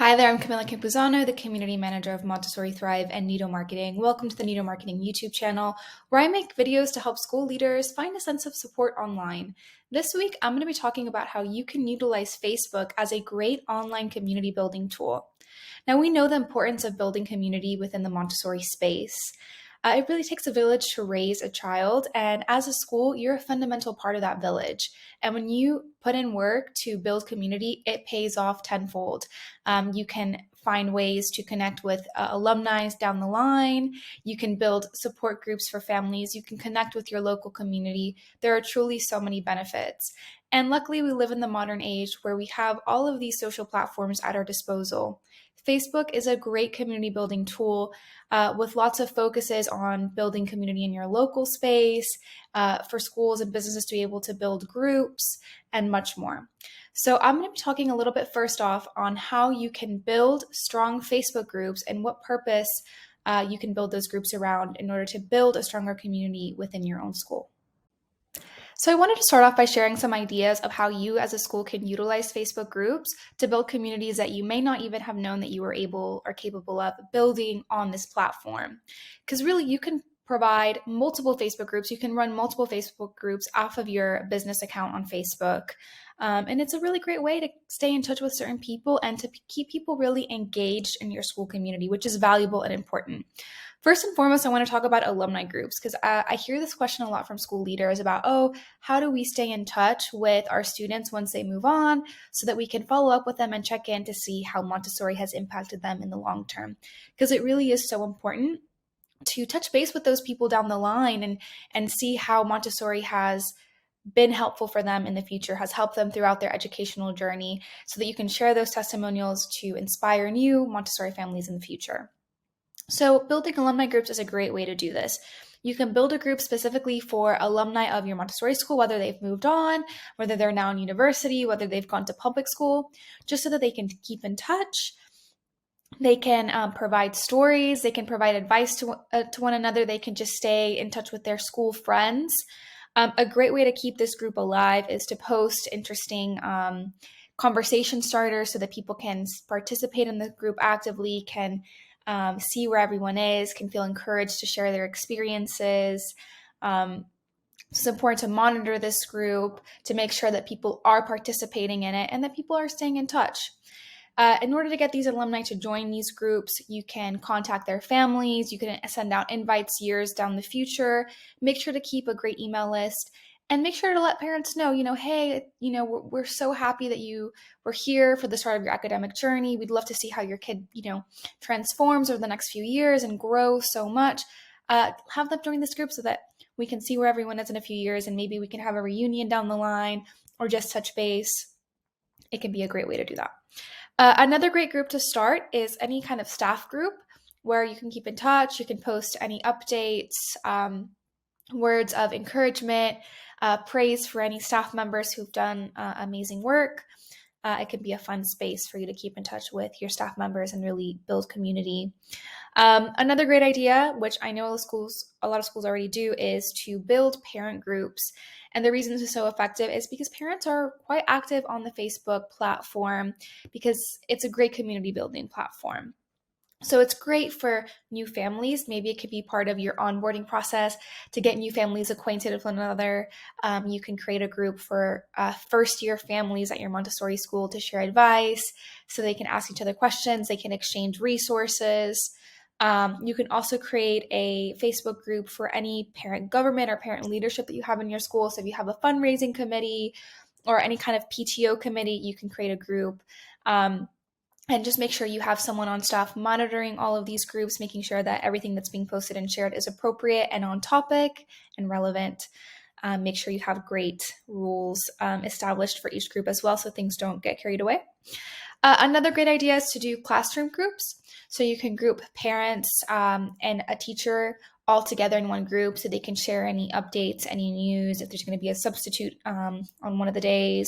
Hi there, I'm Camilla Campuzano, the Community Manager of Montessori Thrive and Nido Marketing. Welcome to the Nido Marketing YouTube channel, where I make videos to help school leaders find a sense of support online. This week, I'm going to be talking about how you can utilize Facebook as a great online community building tool. Now, we know the importance of building community within the Montessori space. It really takes a village to raise a child, and as a school, you're a fundamental part of that village. And when you put in work to build community, it pays off tenfold. You can find ways to connect with alumni down the line. You can build support groups for families. You can connect with your local community. There are truly so many benefits. And luckily, we live in the modern age where we have all of these social platforms at our disposal. Facebook is a great community building tool with lots of focuses on building community in your local space, for schools and businesses to be able to build groups, and much more. So I'm going to be talking a little bit first off on how you can build strong Facebook groups and what purpose you can build those groups around in order to build a stronger community within your own school. So I wanted to start off by sharing some ideas of how you as a school can utilize Facebook groups to build communities that you may not even have known that you were able or capable of building on this platform. Because really, you can provide multiple Facebook groups. You can run multiple Facebook groups off of your business account on Facebook. And it's a really great way to stay in touch with certain people and to keep people really engaged in your school community, which is valuable and important. First and foremost, I want to talk about alumni groups because I hear this question a lot from school leaders about, how do we stay in touch with our students once they move on so that we can follow up with them and check in to see how Montessori has impacted them in the long term? Because it really is so important to touch base with those people down the line and see how Montessori has been helpful for them in the future, has helped them throughout their educational journey, so that you can share those testimonials to inspire new Montessori families in the future. So building alumni groups is a great way to do this. You can build a group specifically for alumni of your Montessori school, whether they've moved on, whether they're now in university, whether they've gone to public school, just so that they can keep in touch. They can provide stories. They can provide advice to one another. They can just stay in touch with their school friends. A great way to keep this group alive is to post interesting conversation starters so that people can participate in the group actively, can see where everyone is, can feel encouraged to share their experiences. It's important to monitor this group to make sure that people are participating in it and that people are staying in touch. In order to get these alumni to join these groups, you can contact their families, you can send out invites years down the future, make sure to keep a great email list, and make sure to let parents know, hey, we're so happy that you were here for the start of your academic journey. We'd love to see how your kid, transforms over the next few years and grows so much. Have them join this group so that we can see where everyone is in a few years, and maybe we can have a reunion down the line or just touch base. It can be a great way to do that. Another great group to start is any kind of staff group where you can keep in touch. You can post any updates, words of encouragement, praise for any staff members who've done amazing work. It can be a fun space for you to keep in touch with your staff members and really build community. Another great idea, which I know a lot of schools already do, is to build parent groups. And the reason this is so effective is because parents are quite active on the Facebook platform because it's a great community building platform. So it's great for new families. Maybe it could be part of your onboarding process to get new families acquainted with one another. You can create a group for first-year families at your Montessori school to share advice so they can ask each other questions. They can exchange resources. You can also create a Facebook group for any parent government or parent leadership that you have in your school. So if you have a fundraising committee or any kind of PTO committee, you can create a group. And just make sure you have someone on staff monitoring all of these groups, making sure that everything that's being posted and shared is appropriate and on topic and relevant. Make sure you have great rules established for each group as well so things don't get carried away. Another great idea is to do classroom groups. So you can group parents and a teacher all together in one group so they can share any updates, any news, if there's going to be a substitute on one of the days.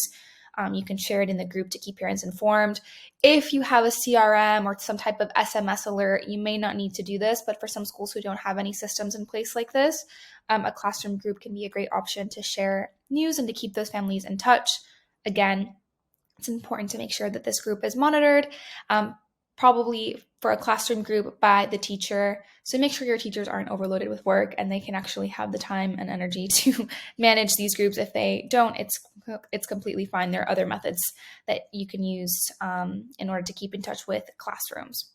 You can share it in the group to keep parents informed. If you have a CRM or some type of SMS alert, you may not need to do this, but for some schools who don't have any systems in place like this, a classroom group can be a great option to share news and to keep those families in touch. Again, it's important to make sure that this group is monitored. probably for a classroom group by the teacher. So make sure your teachers aren't overloaded with work and they can actually have the time and energy to manage these groups. If they don't, it's completely fine. There are other methods that you can use in order to keep in touch with classrooms.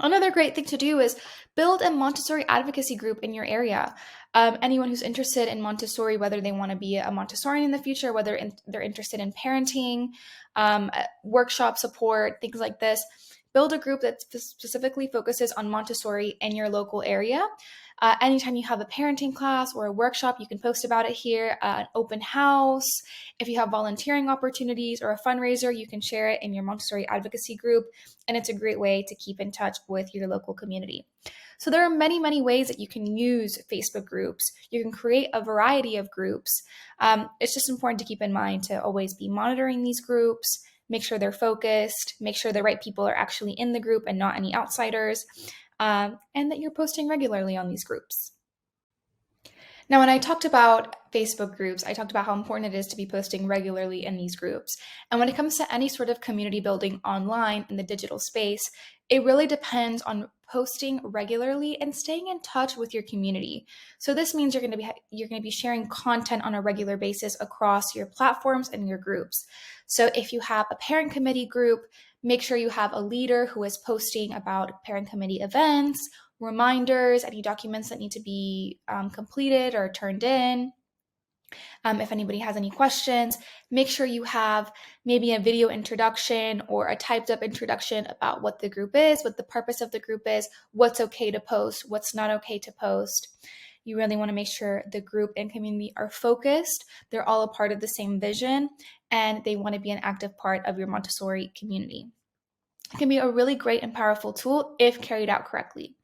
Another great thing to do is build a Montessori advocacy group in your area. Anyone who's interested in Montessori, whether they want to be a Montessorian in the future, whether they're interested in parenting, workshop support, things like this, build a group that specifically focuses on Montessori in your local area. Anytime you have a parenting class or a workshop, you can post about it here, an open house. If you have volunteering opportunities or a fundraiser, you can share it in your Montessori advocacy group, and it's a great way to keep in touch with your local community. So there are many, many ways that you can use Facebook groups. You can create a variety of groups. It's just important to keep in mind to always be monitoring these groups, make sure they're focused, make sure the right people are actually in the group and not any outsiders, and that you're posting regularly on these groups. Now, when I talked about Facebook groups, I talked about how important it is to be posting regularly in these groups. And when it comes to any sort of community building online in the digital space, it really depends on posting regularly and staying in touch with your community. So this means you're going to be sharing content on a regular basis across your platforms and your groups. So if you have a parent committee group, make sure you have a leader who is posting about parent committee events, reminders, any documents that need to be completed or turned in. If anybody has any questions, make sure you have maybe a video introduction or a typed up introduction about what the group is, what the purpose of the group is, what's okay to post, what's not okay to post. You really want to make sure the group and community are focused, they're all a part of the same vision, and they want to be an active part of your Montessori community. It can be a really great and powerful tool if carried out correctly.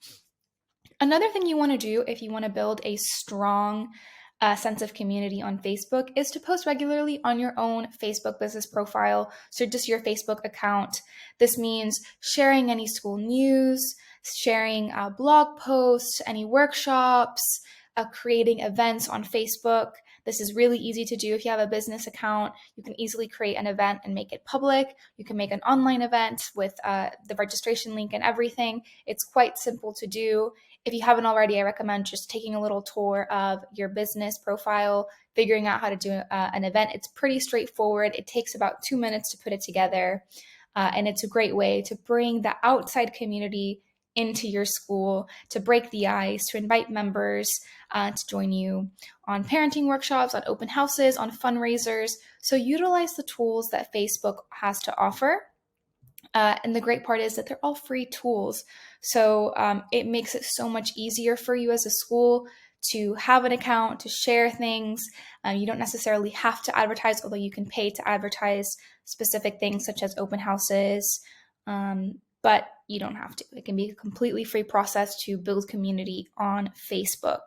Another thing you want to do if you want to build a strong sense of community on Facebook is to post regularly on your own Facebook business profile, so just your Facebook account. This means sharing any school news, sharing blog posts, any workshops, creating events on Facebook. This is really easy to do. If you have a business account, you can easily create an event and make it public. You can make an online event with the registration link and everything. It's quite simple to do. If you haven't already, I recommend just taking a little tour of your business profile, figuring out how to do an event. It's pretty straightforward. It takes about 2 minutes to put it together. And it's a great way to bring the outside community into your school, to break the ice, to invite members to join you on parenting workshops, on open houses, on fundraisers. So utilize the tools that Facebook has to offer. And the great part is that they're all free tools. So it makes it so much easier for you as a school to have an account, to share things. You don't necessarily have to advertise, although you can pay to advertise specific things such as open houses. But you don't have to. It can be a completely free process to build community on Facebook.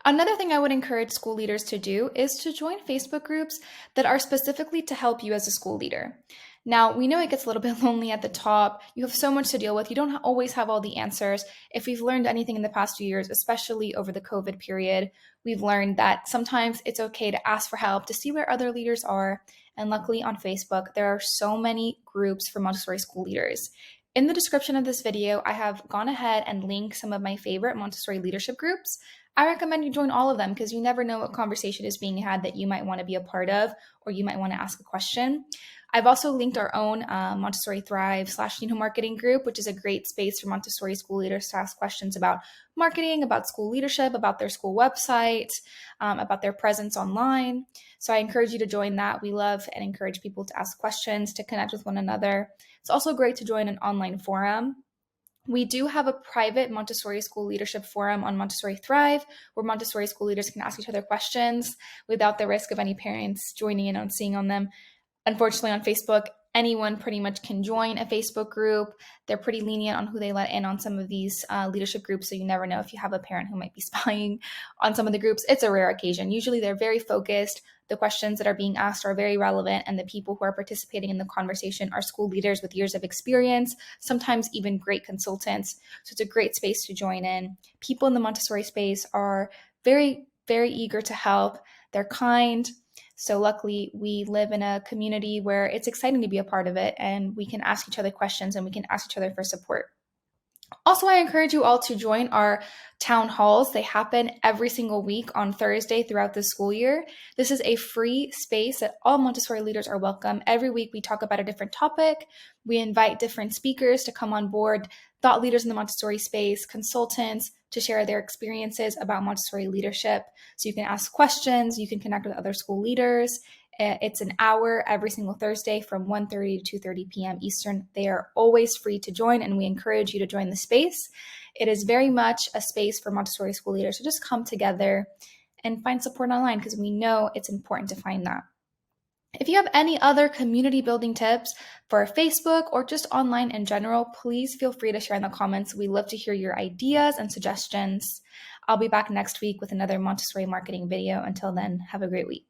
Another thing I would encourage school leaders to do is to join Facebook groups that are specifically to help you as a school leader. Now, we know it gets a little bit lonely at the top. You have so much to deal with. You don't always have all the answers. If we've learned anything in the past few years, especially over the COVID period, we've learned that sometimes it's okay to ask for help, to see where other leaders are. And luckily on Facebook, there are so many groups for Montessori school leaders. In the description of this video, I have gone ahead and linked some of my favorite Montessori leadership groups. I recommend you join all of them because you never know what conversation is being had that you might want to be a part of, or you might want to ask a question. I've also linked our own Montessori Thrive / Nido Marketing group, which is a great space for Montessori school leaders to ask questions about marketing, about school leadership, about their school website, about their presence online. So I encourage you to join that. We love and encourage people to ask questions, to connect with one another. It's also great to join an online forum. We do have a private Montessori school leadership forum on Montessori Thrive, where Montessori school leaders can ask each other questions without the risk of any parents joining in on seeing on them. Unfortunately, on Facebook, anyone pretty much can join a Facebook group. They're pretty lenient on who they let in on some of these leadership groups, so you never know if you have a parent who might be spying on some of the groups. It's a rare occasion. Usually they're very focused. The questions that are being asked are very relevant, and the people who are participating in the conversation are school leaders with years of experience, sometimes even great consultants. So it's a great space to join in. People in the Montessori space are very, very eager to help. They're kind. So luckily, we live in a community where it's exciting to be a part of it, and we can ask each other questions and we can ask each other for support. Also, I encourage you all to join our town halls. They happen every single week on Thursday throughout the school year. This is a free space that all Montessori leaders are welcome. Every week we talk about a different topic. We invite different speakers to come on board, thought leaders in the Montessori space, consultants to share their experiences about Montessori leadership. So you can ask questions, you can connect with other school leaders. It's an hour every single Thursday from 1:30 to 2:30 p.m. Eastern. They are always free to join, and we encourage you to join the space. It is very much a space for Montessori school leaders to just come together and find support online, because we know it's important to find that. If you have any other community building tips for Facebook or just online in general, please feel free to share in the comments. We love to hear your ideas and suggestions. I'll be back next week with another Montessori marketing video. Until then, have a great week.